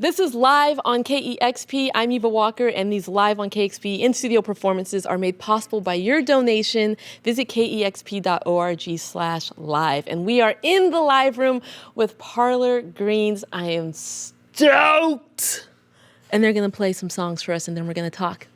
This is live on KEXP. I'm Eva Walker, and these live on KEXP in-studio performances are made possible by your donation. Visit kexp.org/live. And we are in the live room with Parlor Greens. I am stoked! And they're going to play some songs for us, and then we're going to talk.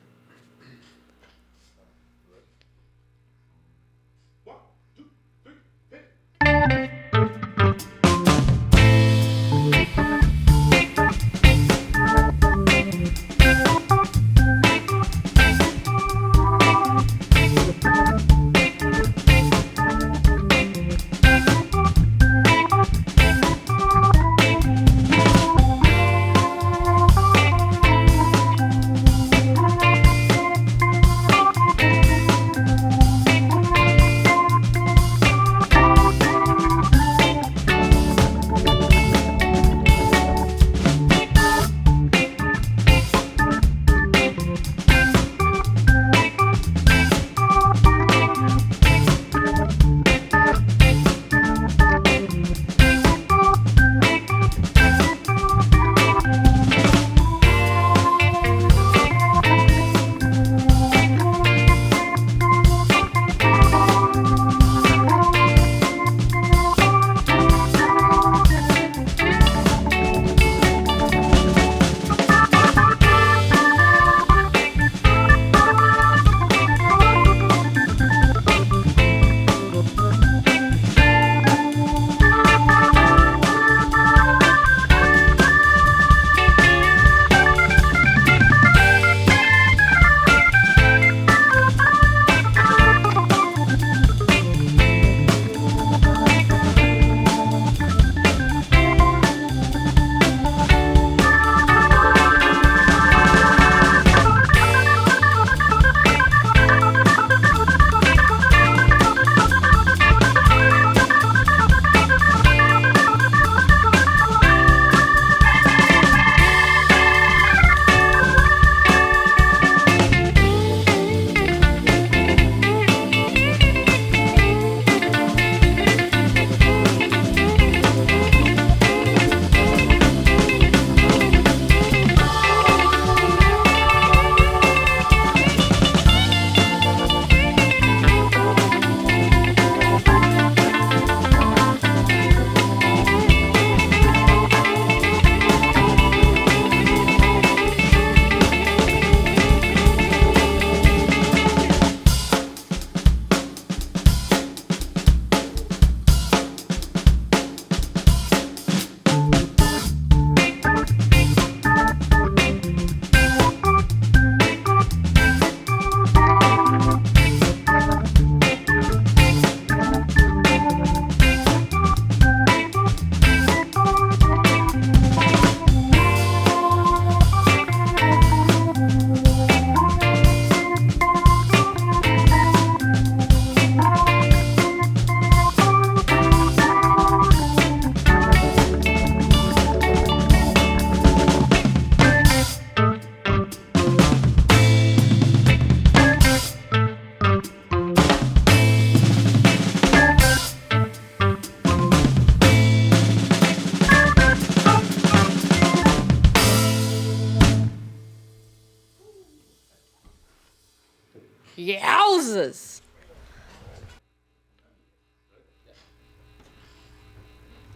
Yowzers!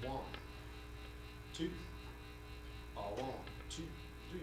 One, two, one, two, three.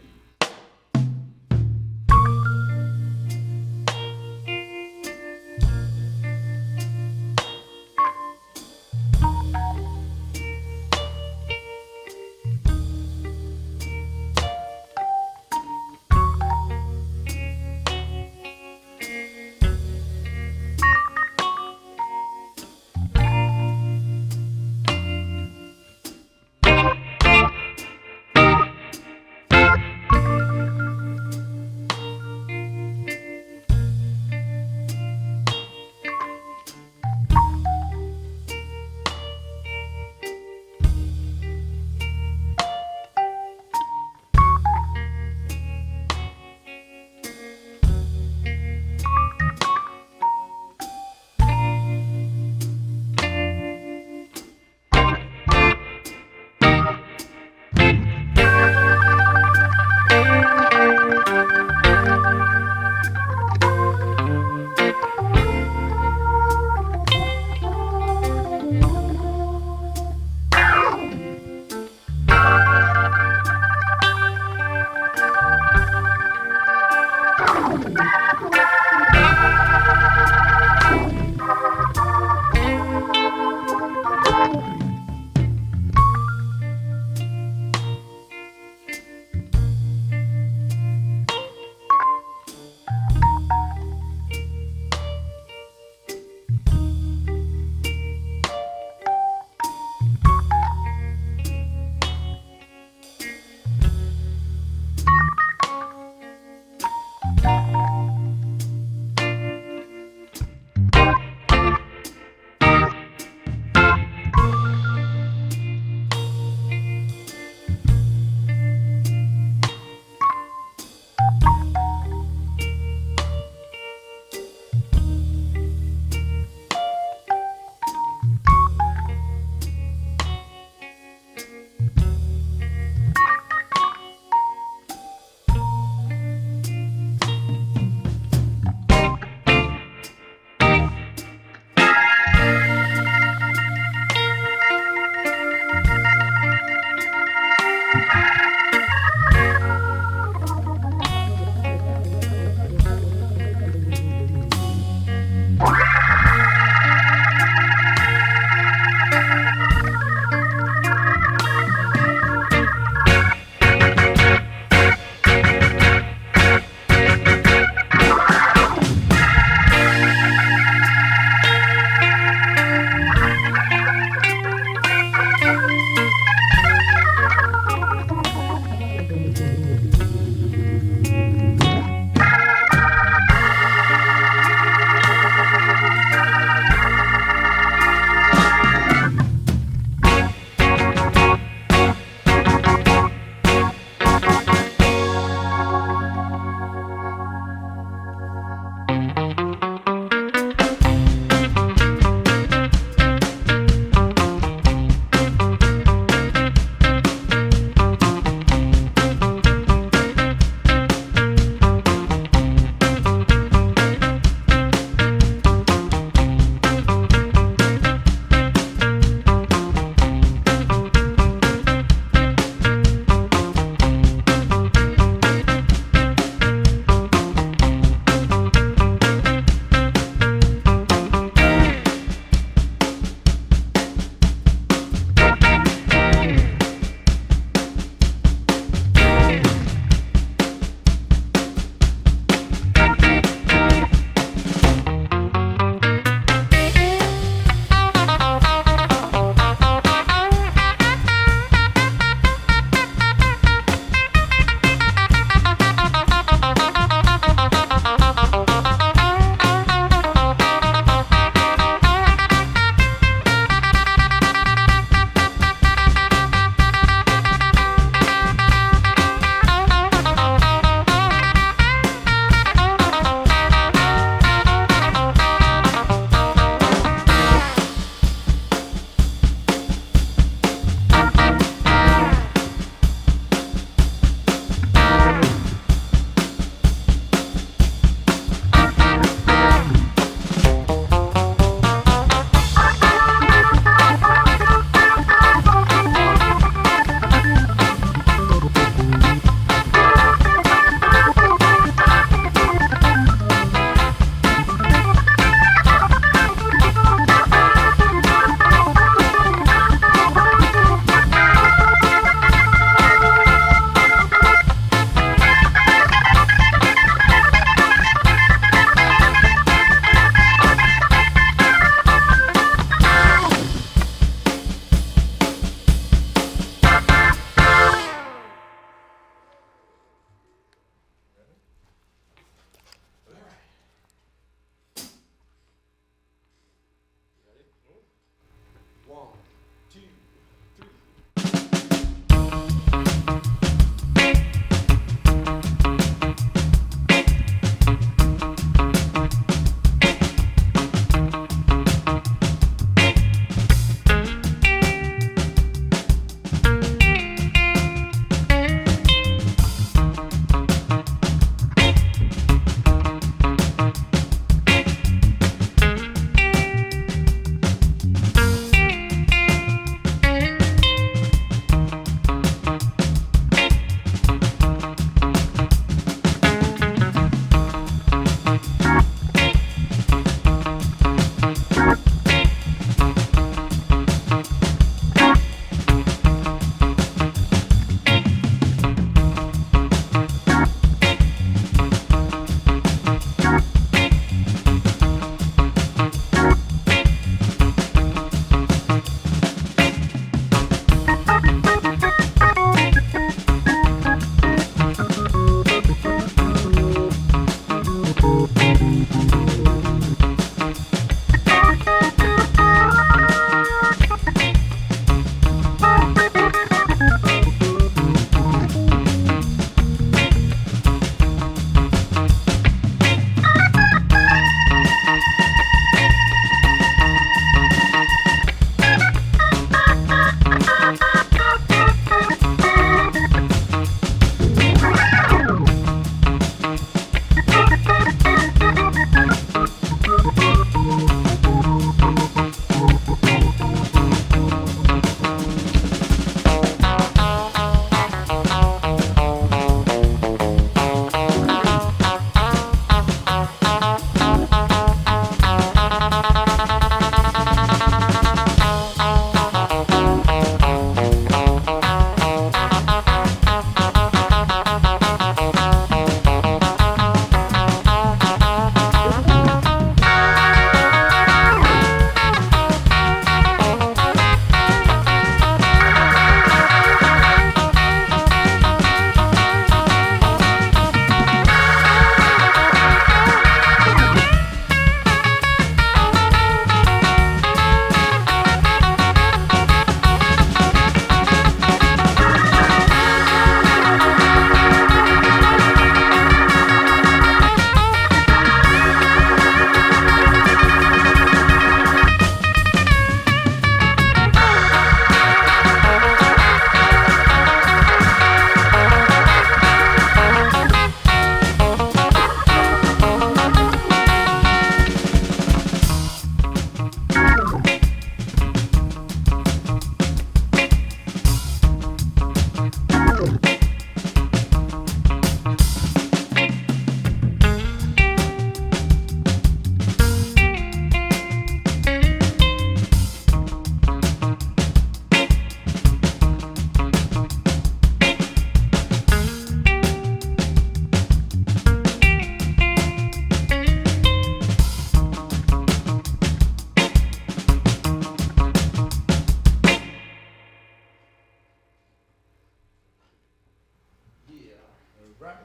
Right.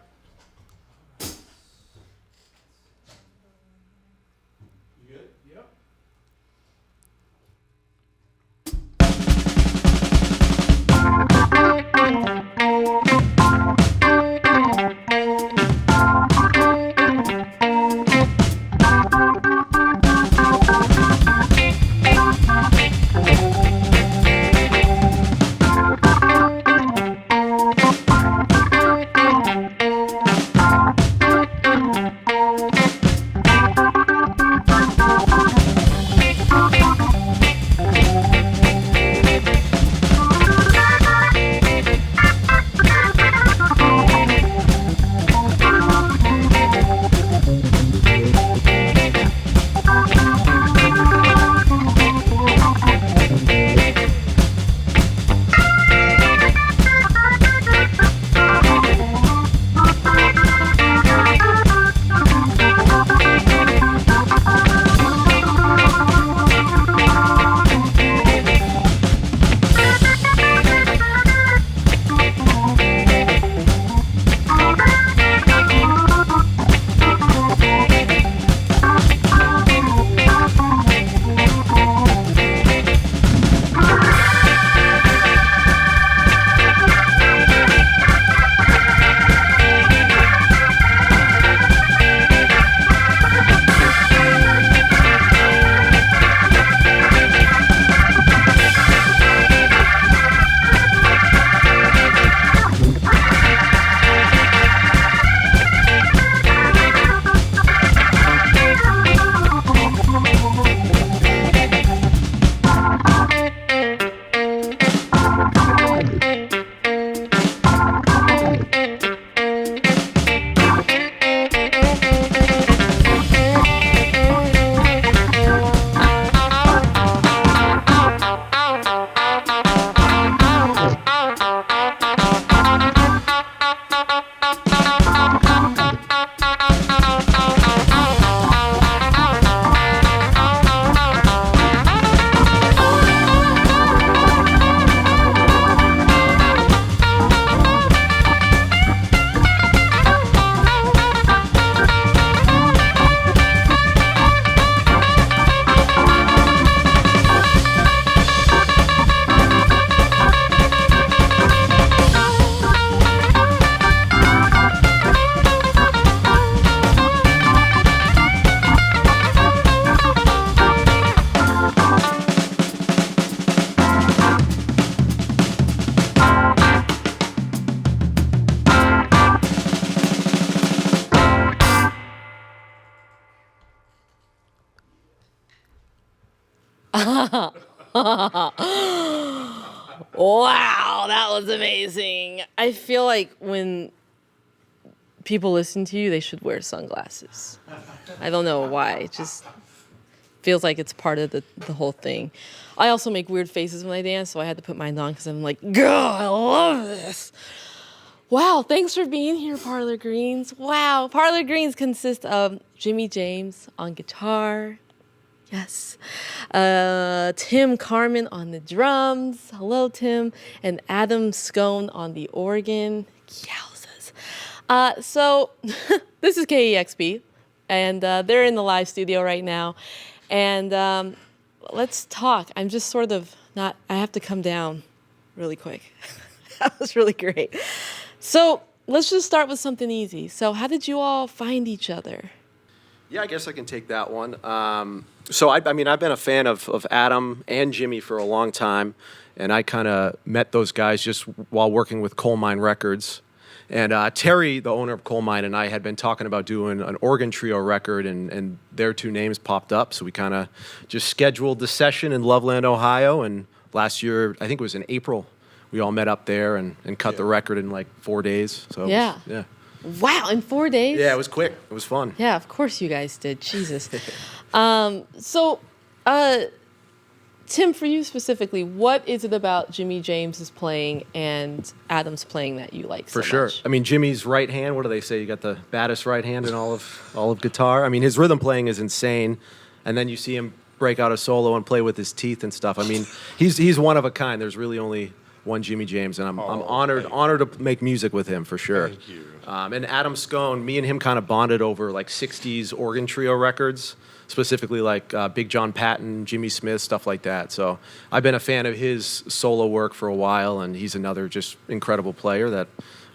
You good? Yep. Wow, that was amazing. I feel like when people listen to you, they should wear sunglasses. I don't know why. It just feels like it's part of the whole thing. I also make weird faces when I dance, so I had to put mine on because I'm like, God, I love this. Wow, thanks for being here, Parlor Greens. Wow, Parlor Greens consist of Jimmy James on guitar. Yes. Tim Carman on the drums. Hello, Tim. And Adam Scone on the organ. Yowzas. So this is KEXP, and they're in the live studio right now. And let's talk. I'm just sort of not, I have to come down really quick. That was really great. So let's just start with something easy. So how did you all find each other? Yeah, I guess I can take that one. So I mean, I've been a fan of Adam and Jimmy for a long time, and I kind of met those guys just while working with Coal Mine Records. And Terry, the owner of Coal Mine, and I had been talking about doing an organ trio record, and their two names popped up. So we kind of just scheduled the session in Loveland, Ohio. And last year, I think it was in April, we all met up there and cut the record in like 4 days. So yeah. Yeah. Wow, in 4 days? Yeah, it was quick. It was fun. Yeah, of course you guys did. Jesus. Tim, for you specifically, what is it about Jimmy James's playing and Adam's playing that you like so much? For sure. I mean, Jimmy's right hand, what do they say? You got the baddest right hand in all of guitar. I mean, his rhythm playing is insane. And then you see him break out a solo and play with his teeth and stuff. I mean, he's one of a kind. There's really only one Jimmy James, and I'm Oh, honored to make music with him for sure. Thank you. And Adam Scone, me and him kind of bonded over like '60s organ trio records, specifically like Big John Patton, Jimmy Smith, stuff like that. So I've been a fan of his solo work for a while, and he's another just incredible player that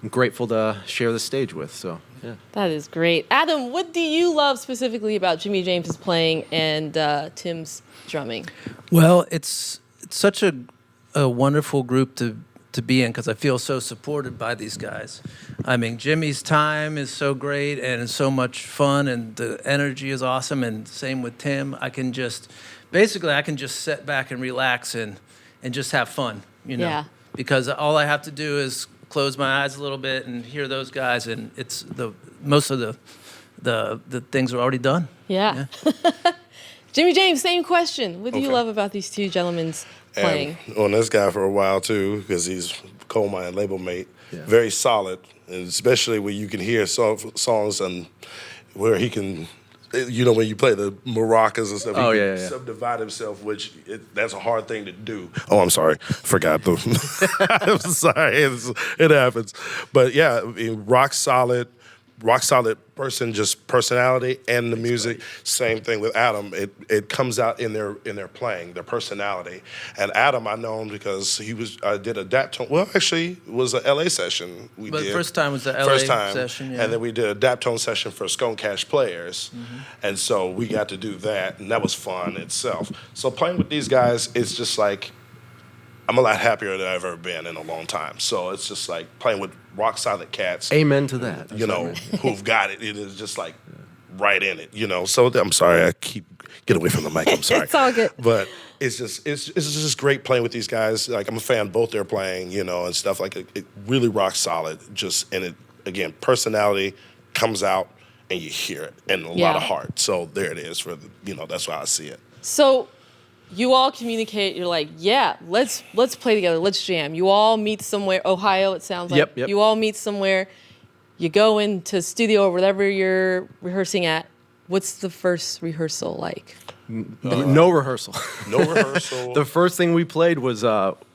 I'm grateful to share the stage with. So yeah. That is great. Adam, what do you love specifically about Jimmy James's playing and Tim's drumming? Well, it's such a wonderful group to be in because I feel so supported by these guys. I mean, Jimmy's time is so great and it's so much fun and the energy is awesome, and same with Tim. I can just sit back and relax and just have fun, you know? Yeah. Because all I have to do is close my eyes a little bit and hear those guys, and it's most of the things are already done. Yeah. Jimmy James, same question. What do you Okay. love about these two gentlemen's playing? And on this guy for a while too, because he's coal mine label mate. Yeah. Very solid, and especially when you can hear songs and where he can, you know, when you play the maracas and stuff, Oh, he yeah, can yeah. subdivide himself, which that's a hard thing to do. Oh, I'm sorry, forgot the. I'm sorry, it happens, but yeah, I mean, rock solid person, just personality, and the music. Same thing with Adam. It comes out in their playing, their personality. And Adam, I know him because he did a Daptone. Well, actually, it was a LA session we But did. first time was the LA First time, session, yeah. and then we did a Daptone session for Scone Cash players, and so we got to do that, and that was fun itself. So playing with these guys, it's just like I'm a lot happier than I've ever been in a long time. So it's just like playing with rock solid cats. Amen to that. You know, who've got it. It is just like right in it, you know. So I'm sorry, I keep get away from the mic. I'm sorry. It's all good. But it's just great playing with these guys. Like I'm a fan of both their playing, you know, and stuff like it really rock solid. Just and it again, personality comes out and you hear it and a lot of heart. So there it is for the, you know, that's why I see it. So you all communicate. You're like, yeah, let's play together. Let's jam. You all meet somewhere. Ohio, it sounds like. Yep. You all meet somewhere. You go into studio or whatever you're rehearsing at. What's the first rehearsal like? No rehearsal. No rehearsal. The first thing we played was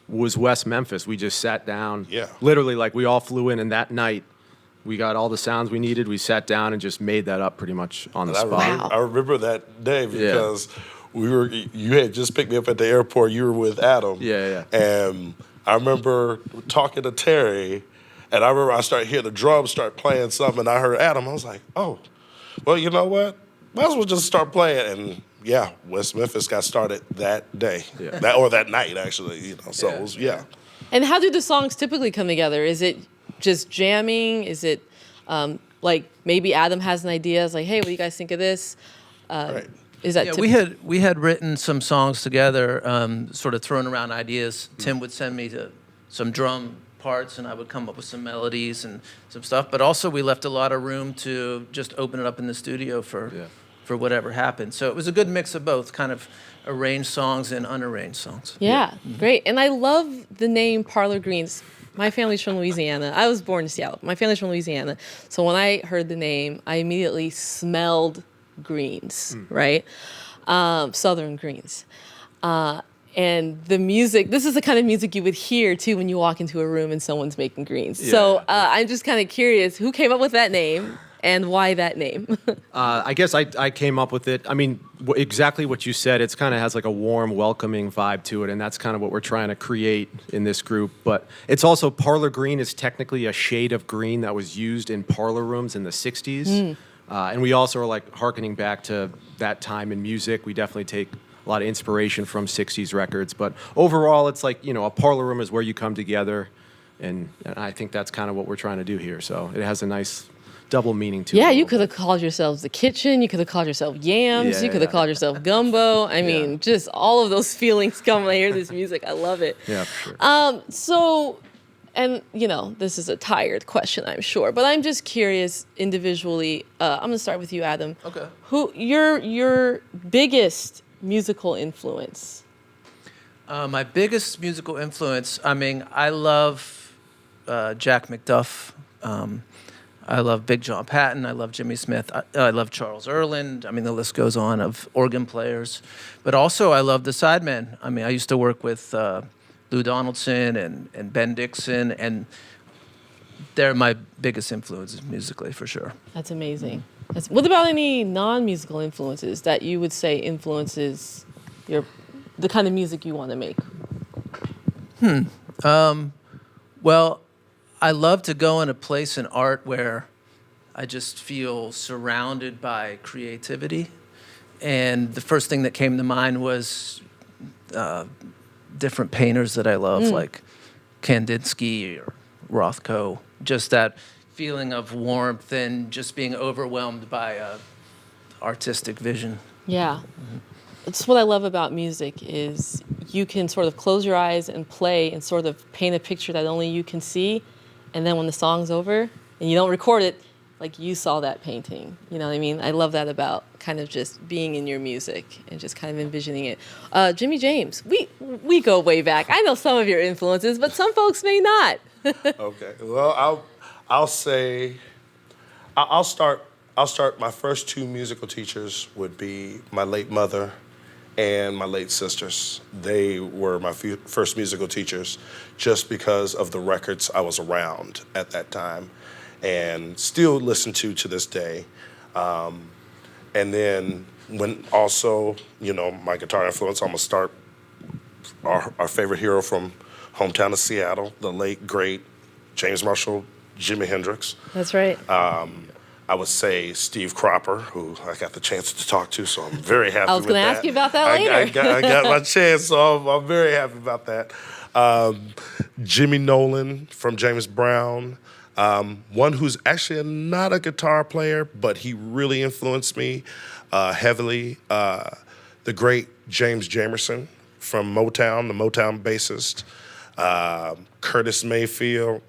West Memphis. We just sat down. Yeah. Literally, like we all flew in, and that night we got all the sounds we needed. We sat down and just made that up pretty much on the spot. I remember that day because you had just picked me up at the airport. You were with Adam. Yeah. And I remember talking to Terry, and I remember I started hearing the drums start playing something, and I heard Adam. I was like, oh, well, you know what? Might as well just start playing. And yeah, West Memphis got started that day. Yeah. That night, actually. You know, so it was, And how do the songs typically come together? Is it just jamming? Is it like maybe Adam has an idea? It's like, hey, what do you guys think of this? Right. Is that Yeah, we had written some songs together, sort of throwing around ideas. Tim would send me some drum parts, and I would come up with some melodies and some stuff. But also, we left a lot of room to just open it up in the studio for whatever happened. So it was a good mix of both, kind of arranged songs and unarranged songs. Yeah, great. And I love the name Parlor Greens. My family's from Louisiana. I was born in Seattle. My family's from Louisiana. So when I heard the name, I immediately smelled greens, right? Southern greens. And the music, this is the kind of music you would hear too when you walk into a room and someone's making greens. So I'm just kind of curious, who came up with that name and why that name? I guess I came up with it. I mean, exactly what you said. It's kind of has like a warm, welcoming vibe to it, and that's kind of what we're trying to create in this group. But it's also parlor green is technically a shade of green that was used in parlor rooms in the 60s. And we also are like hearkening back to that time in music. We definitely take a lot of inspiration from 60s records. But overall, it's like, you know, a parlor room is where you come together. And I think that's kind of what we're trying to do here. So it has a nice double meaning to it. Yeah, you could have called yourselves The Kitchen. You could have called yourself Yams. You could have called yourself Gumbo. I mean, just all of those feelings come when I hear this music. I love it. Yeah, for sure. So, and you know, this is a tired question, I'm sure, but I'm just curious individually. I'm gonna start with you, Adam. Okay. Who your biggest musical influence? My biggest musical influence, I mean, I love Jack McDuff. I love Big John Patton. I love Jimmy Smith. I love Charles Erland. I mean, the list goes on of organ players. But also, I love the Sidemen. I mean, I used to work with Lou Donaldson and Ben Dixon, and they're my biggest influences musically for sure. That's amazing. What about any non-musical influences that you would say influences the kind of music you want to make? Well, I love to go in a place in art where I just feel surrounded by creativity. And the first thing that came to mind was different painters that I love, like Kandinsky or Rothko. Just that feeling of warmth and just being overwhelmed by artistic vision. Yeah. It's what I love about music is you can sort of close your eyes and play and sort of paint a picture that only you can see. And then when the song's over and you don't record it, like you saw that painting. You know what I mean? I love that about kind of just being in your music and just kind of envisioning it. Jimmy James, we go way back. I know some of your influences, but some folks may not. Okay. Well, I'll say I'll start. My first two musical teachers would be my late mother and my late sisters. They were my first musical teachers just because of the records I was around at that time and still listen to this day. And then when also, my guitar influence, I'm going to start our favorite hero from hometown of Seattle, the late, great James Marshall, Jimi Hendrix. That's right. I would say Steve Cropper, who I got the chance to talk to, so I'm very happy with that. I was going to ask you about that later. I got my chance, so I'm very happy about that. Jimmy Nolan from James Brown, one who's actually not a guitar player, but he really influenced me heavily. The great James Jamerson from Motown, the Motown bassist. Curtis Mayfield,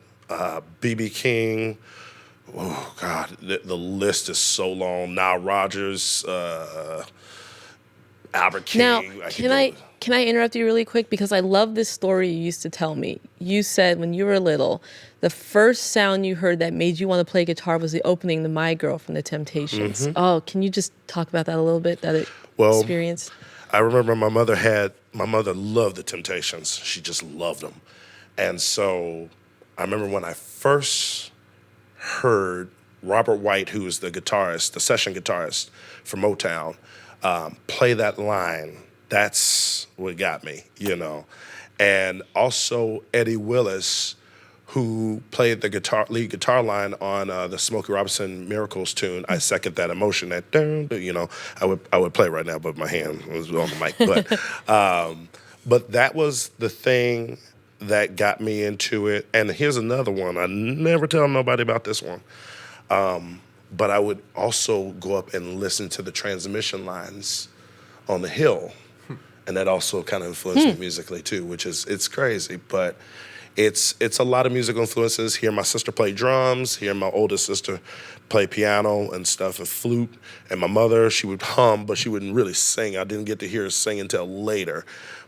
B.B. King. Oh, God, the list is so long. Nile Rodgers, Albert King. Now, can I interrupt you really quick? Because I love this story you used to tell me. You said when you were little, the first sound you heard that made you want to play guitar was the opening to My Girl from The Temptations. Mm-hmm. Oh, can you just talk about that a little bit, experience? I remember my mother loved The Temptations. She just loved them. And so I remember when I first heard Robert White, who was the guitarist, the session guitarist for Motown, play that line. That's what got me, And also Eddie Willis, who played the lead guitar line on the Smokey Robinson Miracles tune. I Second That Emotion. That I would play right now, but my hand was on the mic. But that was the thing that got me into it. And here's another one. I never tell nobody about this one. But I would also go up and listen to the transmission lines on the hill. And that also kind of influenced me musically too, it's crazy. But it's a lot of musical influences. Hear my sister play drums, hear my oldest sister play piano and stuff and flute. And my mother, she would hum, but she wouldn't really sing. I didn't get to hear her sing until later.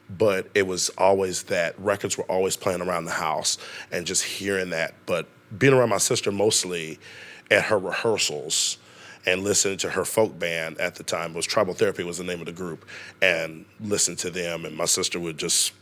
But it was always that. Records were always playing around the house and just hearing that. But being around my sister mostly at her rehearsals and listening to her folk band at the time, Tribal Therapy was the name of the group, and listen to them. And my sister would just,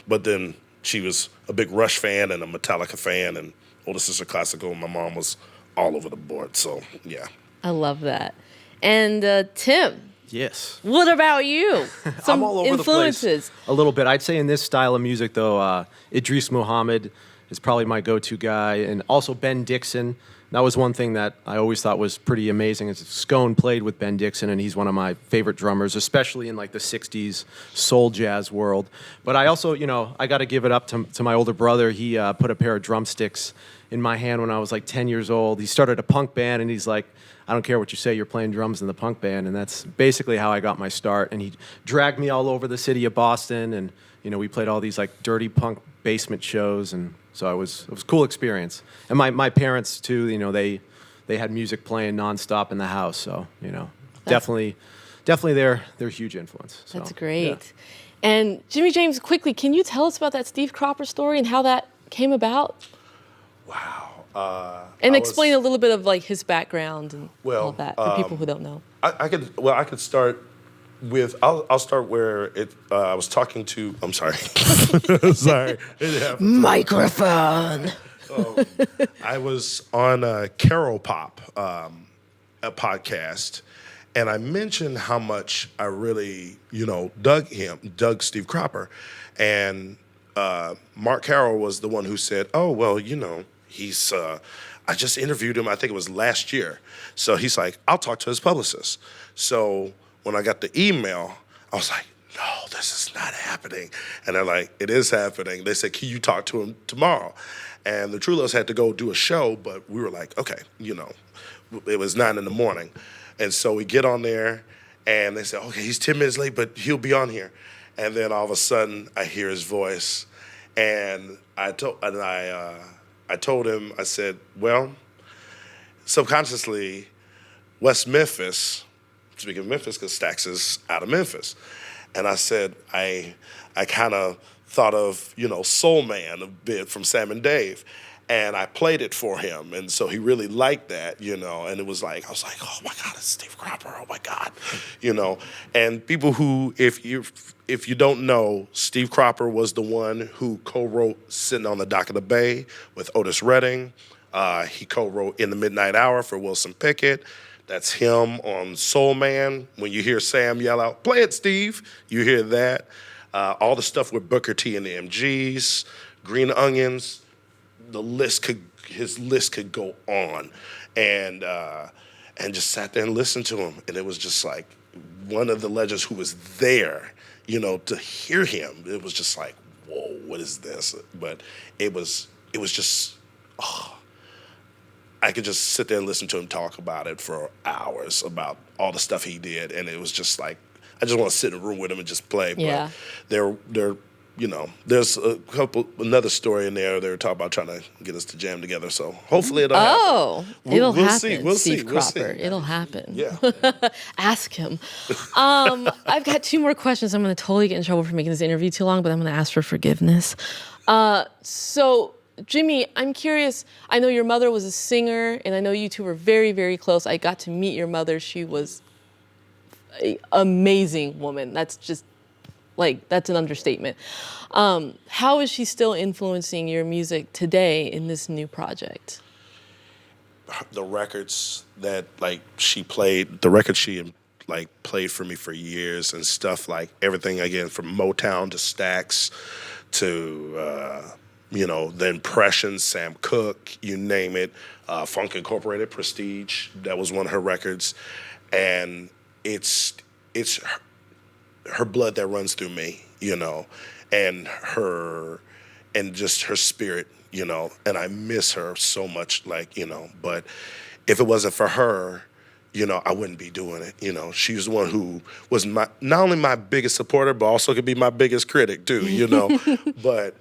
but then she was a big Rush fan and a Metallica fan and older sister classical. My mom was all over the board. So, yeah. I love that. And Tim. Yes. What about you? Some I'm all over influences. The place a little bit. I'd say in this style of music, though, Idris Muhammad is probably my go-to guy, and also Ben Dixon. That was one thing that I always thought was pretty amazing. Scone played with Ben Dixon, and he's one of my favorite drummers, especially in like the 60s soul jazz world. But I also, I got to give it up to my older brother. He put a pair of drumsticks in my hand when I was like 10 years old. He started a punk band, and he's like, I don't care what you say, you're playing drums in the punk band. And that's basically how I got my start. And he dragged me all over the city of Boston. And, we played all these like dirty punk basement shows. And so it was a cool experience. And my parents too, they had music playing nonstop in the house. So, definitely they're huge influence. So, that's great. Yeah. And Jimmy James, quickly, can you tell us about that Steve Cropper story and how that came about? Wow. And explain a little bit of like his background and all that for people who don't know. I could start I'll start where I was talking to. I'm sorry. Sorry. It happened. Microphone. I was on Carol Pop, a podcast, and I mentioned how much I really, dug Steve Cropper, and Mark Carroll was the one who said, "Oh, well, he's." I just interviewed him. I think it was last year. So he's like, "I'll talk to his publicist." So when I got the email, I was like, "No, this is not happening." And they're like, "It is happening." They said, "Can you talk to him tomorrow?" And the Trulos had to go do a show, but we were like, okay, it was 9 a.m. And so we get on there, and they said, okay, he's 10 minutes late, but he'll be on here. And then all of a sudden, I hear his voice, and I told him, I said, well, subconsciously, West Memphis, speaking of Memphis, because Stax is out of Memphis. And I said, I kind of thought of, Soul Man a bit from Sam and Dave. And I played it for him. And so he really liked that, and it was like, I was like, oh my God, it's Steve Cropper, oh my God, And people who, if you don't know, Steve Cropper was the one who co-wrote Sitting on the Dock of the Bay with Otis Redding. He co-wrote In the Midnight Hour for Wilson Pickett. That's him on Soul Man. When you hear Sam yell out, "Play it, Steve," you hear that. All the stuff with Booker T and the MGs, Green Onions, his list could go on, and just sat there and listened to him, and it was just like one of the legends who was there, to hear him. It was just like, whoa, what is this? But it was just, I could just sit there and listen to him talk about it for hours about all the stuff he did, and it was just like, I just want to sit in a room with him and just play. Yeah. But there's another story in there. They were talking about trying to get us to jam together. So hopefully it'll happen. It'll we'll happen. See. We'll Steve see. We'll Cropper. see. It'll happen. Yeah. Ask him. I've got 2 more questions. I'm going to totally get in trouble for making this interview too long, but I'm going to ask for forgiveness. So, Jimmy, I'm curious. I know your mother was a singer, and I know you two were very, very close. I got to meet your mother. She was an amazing woman. That's just, that's an understatement. How is she still influencing your music today in this new project? The records that she played, the records she played for me for years and stuff, everything again from Motown to Stax to the Impressions, Sam Cooke, you name it, Funk Incorporated, Prestige, that was one of her records, and it's her blood that runs through me, and just her spirit, and I miss her so much, but if it wasn't for her, I wouldn't be doing it. She was the one who was not only my biggest supporter, but also could be my biggest critic too, but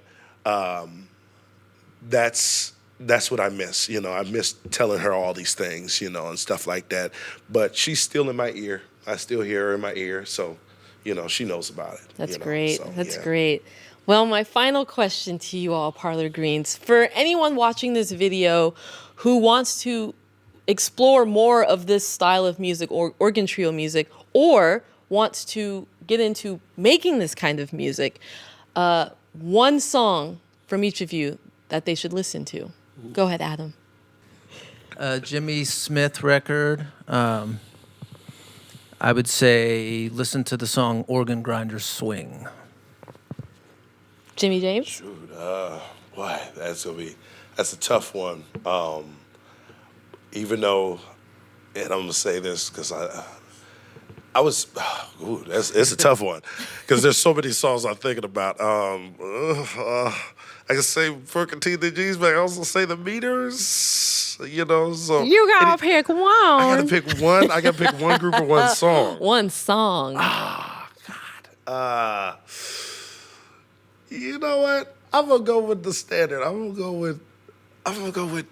that's what I miss. I miss telling her all these things, and stuff like that, but she's still in my ear. I still hear her in my ear, so, she knows about it. That's great. So, that's great. Well, my final question to you all, Parlor Greens. For anyone watching this video who wants to explore more of this style of music or organ trio music, or wants to get into making this kind of music, one song from each of you that they should listen to. Go ahead, Adam. Jimmy Smith record. I would say listen to the song Organ Grinder Swing. Jimmy James? Shoot, boy, that's a tough one. Even though, and I'm gonna say this because I was, it's a tough one because there's so many songs I'm thinking about. I can say Booker T and the G's, but I also say the Meters. So you gotta pick one. I gotta pick one. I gotta pick one group or one song. One song. Ah, God. You know what? I'm gonna go with the standard. I'm gonna go with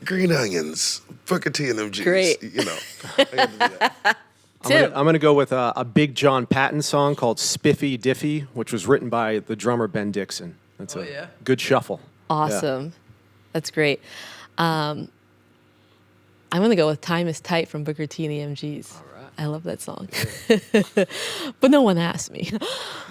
Green Onions, Booker T and them G's. Great. I gotta do that. I'm gonna go with a Big John Patton song called Spiffy Diffy, which was written by the drummer Ben Dixon. That's a good shuffle. Awesome. Yeah. That's great. I'm going to go with Time is Tight from Booker T and the MGs. All right. I love that song. But no one asked me.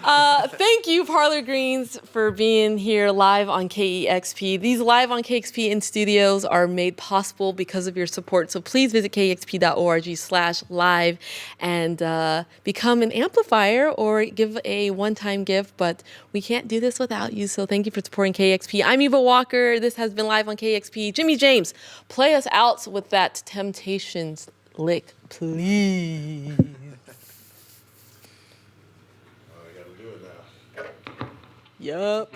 Thank you, Parlor Greens, for being here live on KEXP. These live on KEXP in studios are made possible because of your support. So please visit kexp.org/live and become an amplifier or give a one-time gift. But we can't do this without you. So thank you for supporting KEXP. I'm Eva Walker. This has been live on KEXP. Jimmy James, play us out with that Temptations lick, please. I gotta do it now. Yup.